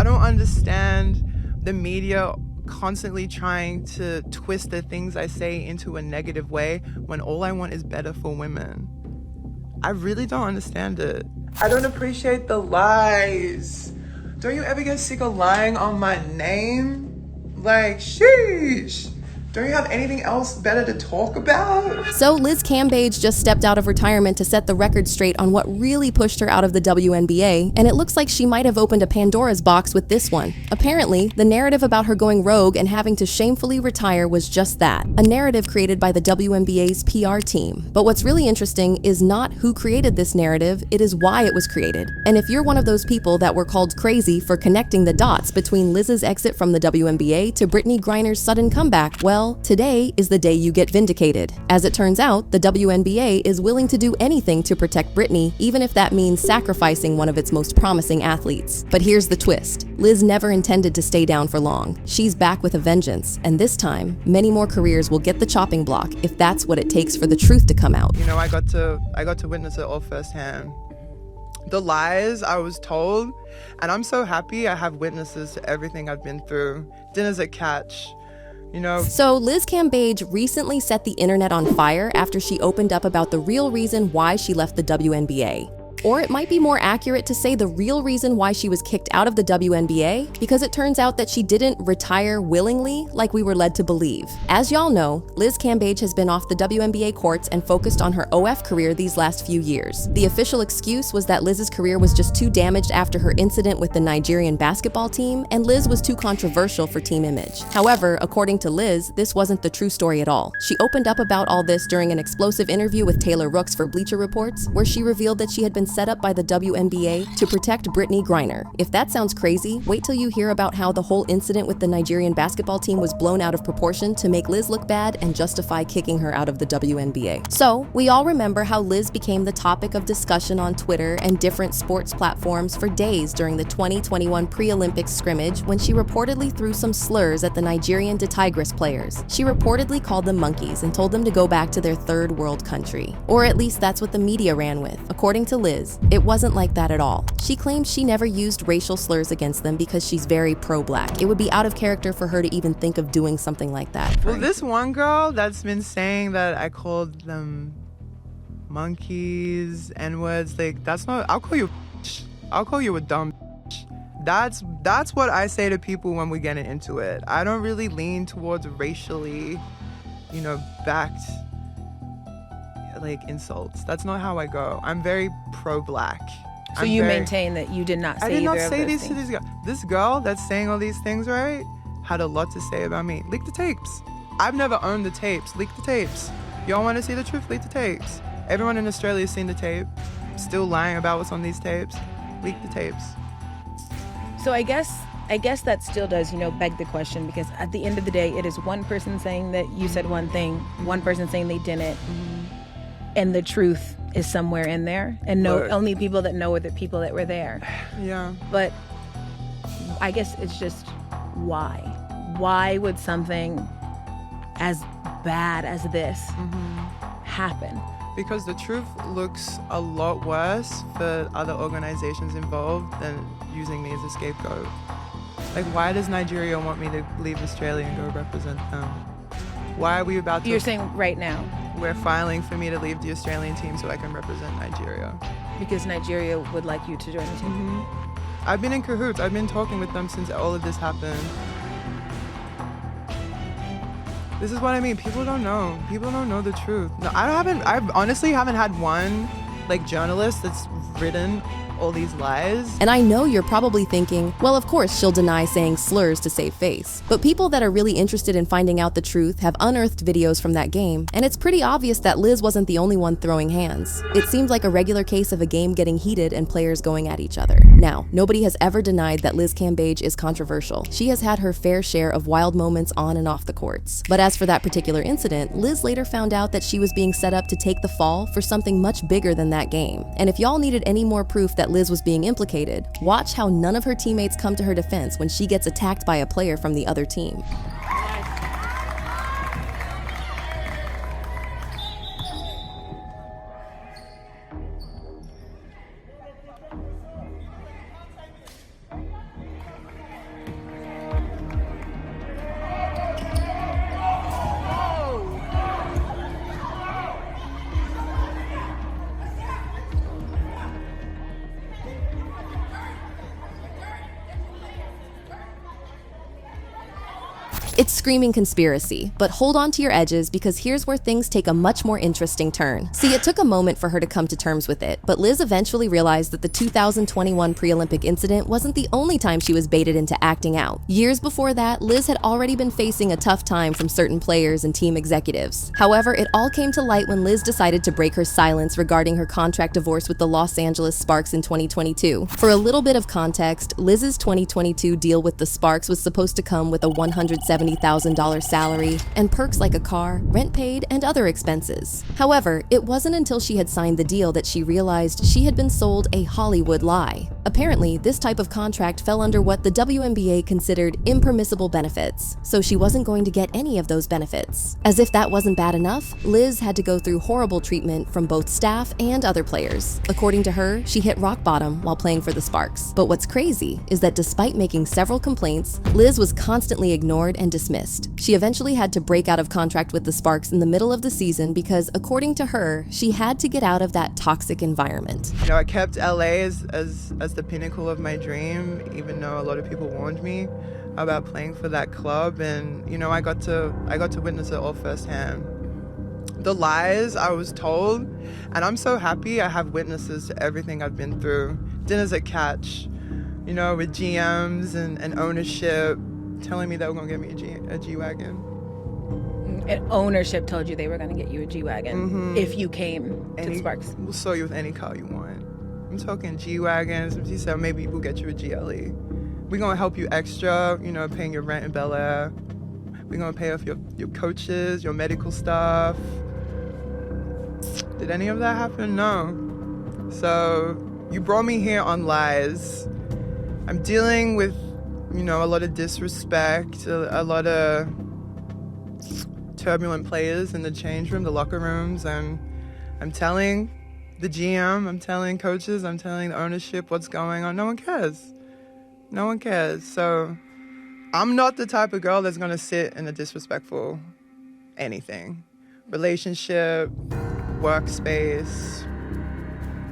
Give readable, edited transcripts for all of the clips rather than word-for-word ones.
I don't understand the media constantly trying to twist the things I say into a negative way when all I want is better for women. I really don't understand it. I don't appreciate the lies. Don't you ever get sick of lying on my name? Like, sheesh. Don't you have anything else better to talk about? So Liz Cambage just stepped out of retirement to set the record straight on what really pushed her out of the WNBA, and it looks like she might have opened a Pandora's box with this one. Apparently, the narrative about her going rogue and having to shamefully retire was just that, a narrative created by the WNBA's PR team. But what's really interesting is not who created this narrative, it is why it was created. And if you're one of those people that were called crazy for connecting the dots between Liz's exit from the WNBA to Brittney Griner's sudden comeback, well, today is the day you get vindicated. As it turns out, the WNBA is willing to do anything to protect Brittney, even if that means sacrificing one of its most promising athletes. But here's the twist. Liz never intended to stay down for long. She's back with a vengeance, and this time, many more careers will get the chopping block if that's what it takes for the truth to come out. You know, I got to witness it all firsthand. The lies I was told, and I'm so happy I have witnesses to everything I've been through. Dinner's a catch. You know. So Liz Cambage recently set the internet on fire after she opened up about the real reason why she left the WNBA. Or it might be more accurate to say the real reason why she was kicked out of the WNBA, because it turns out that she didn't retire willingly like we were led to believe. As y'all know, Liz Cambage has been off the WNBA courts and focused on her OF career these last few years. The official excuse was that Liz's career was just too damaged after her incident with the Nigerian basketball team, and Liz was too controversial for team image. However, according to Liz, this wasn't the true story at all. She opened up about all this during an explosive interview with Taylor Rooks for Bleacher Reports, where she revealed that she had been set up by the WNBA to protect Brittney Griner. If that sounds crazy, wait till you hear about how the whole incident with the Nigerian basketball team was blown out of proportion to make Liz look bad and justify kicking her out of the WNBA. So, we all remember how Liz became the topic of discussion on Twitter and different sports platforms for days during the 2021 pre-Olympics scrimmage when she reportedly threw some slurs at the Nigerian Tigers players. She reportedly called them monkeys and told them to go back to their third world country. Or at least that's what the media ran with. According to Liz, it wasn't like that at all. She claimed she never used racial slurs against them because she's very pro-black. It would be out of character for her to even think of doing something like that. Well, this one girl that's been saying that I called them monkeys, N-words, like, that's not, I'll call you a dumb bitch. That's what I say to people when we get into it. I don't really lean towards racially, backed like insults. That's not how I go. I'm very pro-black. So you maintain that you did not say I did not either say of those these things. to these girls. This girl that's saying all these things, right, had a lot to say about me. Leak the tapes. I've never owned the tapes. Leak the tapes. Y'all want to see the truth? Leak the tapes. Everyone in Australia has seen the tape. Still lying about what's on these tapes. Leak the tapes. So I guess that still does, beg the question, because at the end of the day, it is one person saying that you said one thing, one person saying they didn't, and the truth is somewhere in there, and only people that know are the people that were there. Yeah. But I guess it's just why? Why would something as bad as this happen? Because the truth looks a lot worse for other organizations involved than using me as a scapegoat. Like, why does Nigeria want me to leave Australia and go represent them? Why are we about to... You're saying right now? We're filing for me to leave the Australian team so I can represent Nigeria. Because Nigeria would like you to join the team? I've been in cahoots. I've been talking with them since all of this happened. This is what I mean. People don't know. People don't know the truth. No, I honestly haven't had one, journalist that's written all these lies. And I know you're probably thinking, well, of course she'll deny saying slurs to save face. But people that are really interested in finding out the truth have unearthed videos from that game, and it's pretty obvious that Liz wasn't the only one throwing hands. It seems like a regular case of a game getting heated and players going at each other. Now, nobody has ever denied that Liz Cambage is controversial. She has had her fair share of wild moments on and off the courts. But as for that particular incident, Liz later found out that she was being set up to take the fall for something much bigger than that game. And if y'all needed any more proof that Liz was being implicated, watch how none of her teammates come to her defense when she gets attacked by a player from the other team. It's screaming conspiracy, but hold on to your edges because here's where things take a much more interesting turn. See, it took a moment for her to come to terms with it, but Liz eventually realized that the 2021 pre-Olympic incident wasn't the only time she was baited into acting out. Years before that, Liz had already been facing a tough time from certain players and team executives. However, it all came to light when Liz decided to break her silence regarding her contract divorce with the Los Angeles Sparks in 2022. For a little bit of context, Liz's 2022 deal with the Sparks was supposed to come with a $170,000 salary and perks like a car, rent paid, and other expenses. However, it wasn't until she had signed the deal that she realized she had been sold a Hollywood lie. Apparently, this type of contract fell under what the WNBA considered impermissible benefits, so she wasn't going to get any of those benefits. As if that wasn't bad enough, Liz had to go through horrible treatment from both staff and other players. According to her, she hit rock bottom while playing for the Sparks. But what's crazy is that despite making several complaints, Liz was constantly ignored and dismissed. She eventually had to break out of contract with the Sparks in the middle of the season because, according to her, she had to get out of that toxic environment. You know, I kept LA as the pinnacle of my dream, even though a lot of people warned me about playing for that club, and you know, I got to witness it all firsthand. The lies I was told, and I'm so happy I have witnesses to everything I've been through. Dinners at Catch, you know, with GMs and ownership telling me they were gonna get me a G-Wagon. And ownership told you they were gonna get you a G-Wagon if you came to the Sparks. We'll sell you with any car you want. I'm talking G-Wagons. He said maybe we'll get you a GLE. We're gonna help you extra, you know, paying your rent in Bel Air. We're gonna pay off your coaches, your medical stuff. Did any of that happen? No. So you brought me here on lies. I'm dealing with, you know, a lot of disrespect, a lot of turbulent players in the change room, the locker rooms, and I'm telling the GM, I'm telling coaches, I'm telling the ownership what's going on. No one cares. No one cares. So I'm not the type of girl that's going to sit in a disrespectful anything. Relationship, workspace,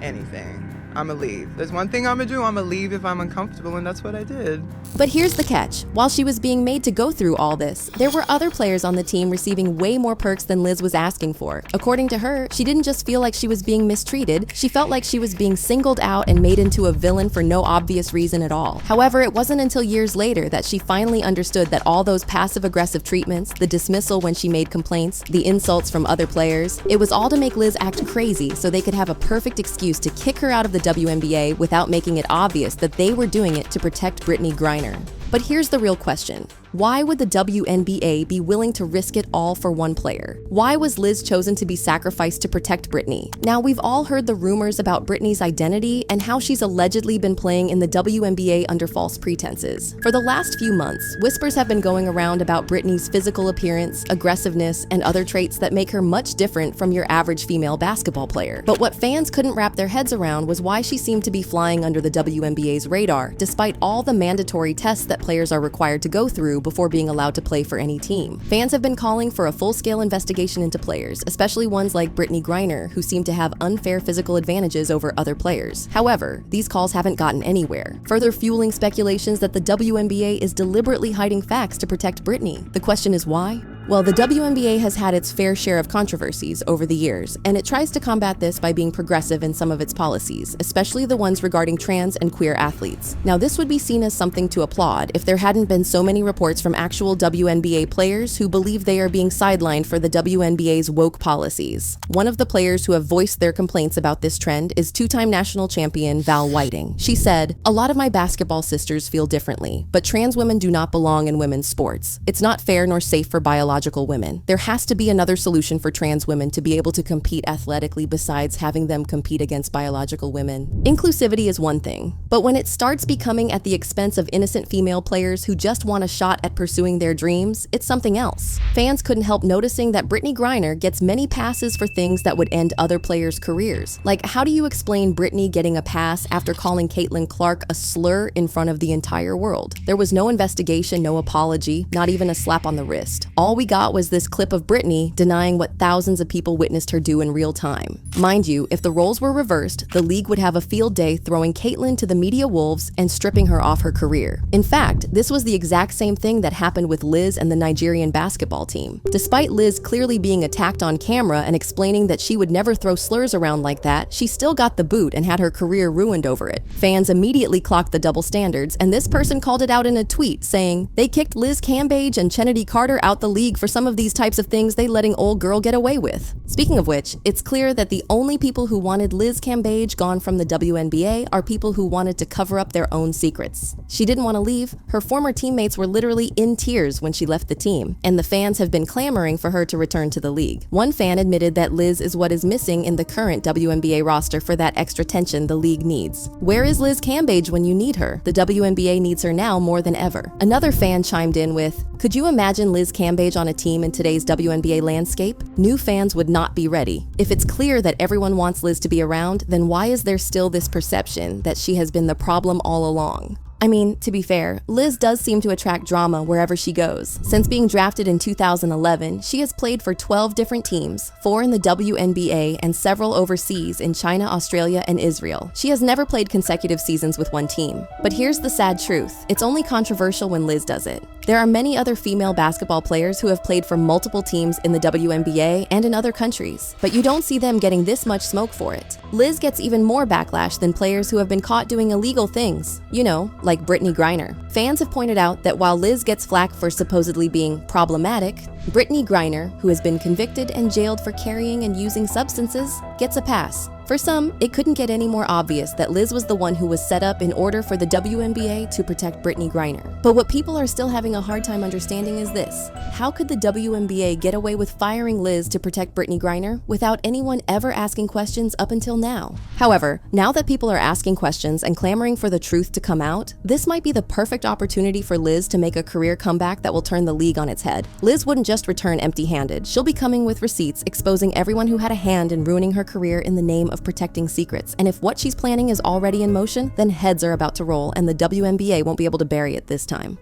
anything. I'ma leave. There's one thing I'ma do, I'ma leave if I'm uncomfortable, and that's what I did. But here's the catch. While she was being made to go through all this, there were other players on the team receiving way more perks than Liz was asking for. According to her, she didn't just feel like she was being mistreated, she felt like she was being singled out and made into a villain for no obvious reason at all. However, it wasn't until years later that she finally understood that all those passive-aggressive treatments, the dismissal when she made complaints, the insults from other players, it was all to make Liz act crazy so they could have a perfect excuse to kick her out of the WNBA without making it obvious that they were doing it to protect Brittney Griner. But here's the real question. Why would the WNBA be willing to risk it all for one player? Why was Liz chosen to be sacrificed to protect Brittney? Now, we've all heard the rumors about Brittney's identity and how she's allegedly been playing in the WNBA under false pretenses. For the last few months, whispers have been going around about Brittney's physical appearance, aggressiveness, and other traits that make her much different from your average female basketball player. But what fans couldn't wrap their heads around was why she seemed to be flying under the WNBA's radar, despite all the mandatory tests that players are required to go through before being allowed to play for any team. Fans have been calling for a full-scale investigation into players, especially ones like Brittney Griner, who seem to have unfair physical advantages over other players. However, these calls haven't gotten anywhere, further fueling speculations that the WNBA is deliberately hiding facts to protect Brittney. The question is why? Well, the WNBA has had its fair share of controversies over the years, and it tries to combat this by being progressive in some of its policies, especially the ones regarding trans and queer athletes. Now, this would be seen as something to applaud if there hadn't been so many reports from actual WNBA players who believe they are being sidelined for the WNBA's woke policies. One of the players who have voiced their complaints about this trend is two-time national champion Val Whiting. She said, "A lot of my basketball sisters feel differently, but trans women do not belong in women's sports. It's not fair nor safe for biological women. There has to be another solution for trans women to be able to compete athletically besides having them compete against biological women." Inclusivity is one thing, but when it starts becoming at the expense of innocent female players who just want a shot at pursuing their dreams, it's something else. Fans couldn't help noticing that Brittney Griner gets many passes for things that would end other players' careers. Like, how do you explain Brittney getting a pass after calling Caitlin Clark a slur in front of the entire world? There was no investigation, no apology, not even a slap on the wrist. All we got was this clip of Brittney denying what thousands of people witnessed her do in real time. Mind you, if the roles were reversed, the league would have a field day throwing Caitlyn to the media wolves and stripping her off her career. In fact, this was the exact same thing that happened with Liz and the Nigerian basketball team. Despite Liz clearly being attacked on camera and explaining that she would never throw slurs around like that, she still got the boot and had her career ruined over it. Fans immediately clocked the double standards, and this person called it out in a tweet, saying, "They kicked Liz Cambage and Kennedy Carter out the league for some of these types of things they letting old girl get away with." Speaking of which, it's clear that the only people who wanted Liz Cambage gone from the WNBA are people who wanted to cover up their own secrets. She didn't want to leave. Her former teammates were literally in tears when she left the team, and the fans have been clamoring for her to return to the league. One fan admitted that Liz is what is missing in the current WNBA roster for that extra tension the league needs. Where is Liz Cambage when you need her? The WNBA needs her now more than ever. Another fan chimed in with, "Could you imagine Liz Cambage on a team in today's WNBA landscape? New fans would not be ready. If it's clear that everyone wants Liz to be around, then why is there still this perception that she has been the problem all along?" I mean, to be fair, Liz does seem to attract drama wherever she goes. Since being drafted in 2011, she has played for 12 different teams, 4 in the WNBA and several overseas in China, Australia, and Israel. She has never played consecutive seasons with one team. But here's the sad truth. It's only controversial when Liz does it. There are many other female basketball players who have played for multiple teams in the WNBA and in other countries, but you don't see them getting this much smoke for it. Liz gets even more backlash than players who have been caught doing illegal things. You know, like Brittney Griner. Fans have pointed out that while Liz gets flack for supposedly being problematic, Brittney Griner, who has been convicted and jailed for carrying and using substances, gets a pass. For some, it couldn't get any more obvious that Liz was the one who was set up in order for the WNBA to protect Brittney Griner. But what people are still having a hard time understanding is this: how could the WNBA get away with firing Liz to protect Brittney Griner without anyone ever asking questions up until now? However, now that people are asking questions and clamoring for the truth to come out, this might be the perfect opportunity for Liz to make a career comeback that will turn the league on its head. Liz wouldn't just return empty-handed. She'll be coming with receipts exposing everyone who had a hand in ruining her career in the name of protecting secrets. And if what she's planning is already in motion, then heads are about to roll and the WNBA won't be able to bury it this time.